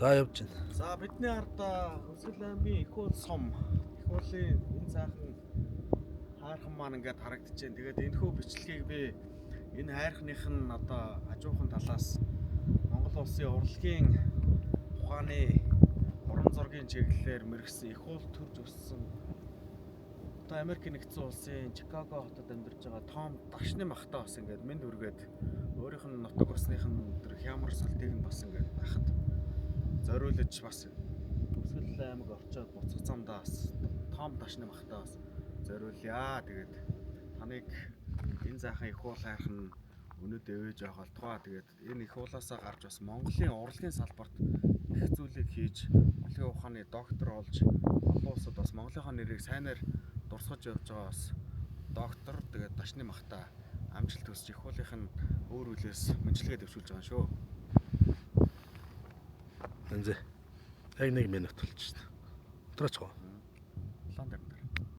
За явж байна. За бидний ард Өсгөл аймгийн их уул сум. Их уулын энэ цаахан хайрхан маань ингээд харагдаж байна. Тэгээд энэхүү бичлэгийг би энэ хайрхных нь одоо хажуухан талаас Монгол улсын урлагийн ухааны уран зургийн чиглэлээр мэргэсэн их уул төрж өссөн одоо Америк нэгдсэн улсын Чикаго хотод амьдарч байгаа Том Дашны махтаа бас ингээд мэд үргээд өөрийнх нь нутаг усных нь тэр хямар салтыг нь бас ингээд байхад зориулж бас Өсгөл аймаг орчоод буцах замдаа бас Том Дашны махтаа бас зориулъя. Тэгээд таныг энэ заахан их уул хайрхан өнөд өвөж явах болтугай. Тэгээд энэ их уулаасаа гарч бас Монголын урлагийн салбарт их зүйлийг хийж урлагийн ухааны доктор олж олон улсад бас Монголынхоо нэрийг сайнаар дурсгаж явж байгаа бас доктор тэгээд Дашны махтаа амжилт хүсэж их уулынх нь өөр үлээс мэдлэгээ дэвшүүлж байгаа шүү. Энзэ. Яг 1 минут болчихсон. Утраач гоо.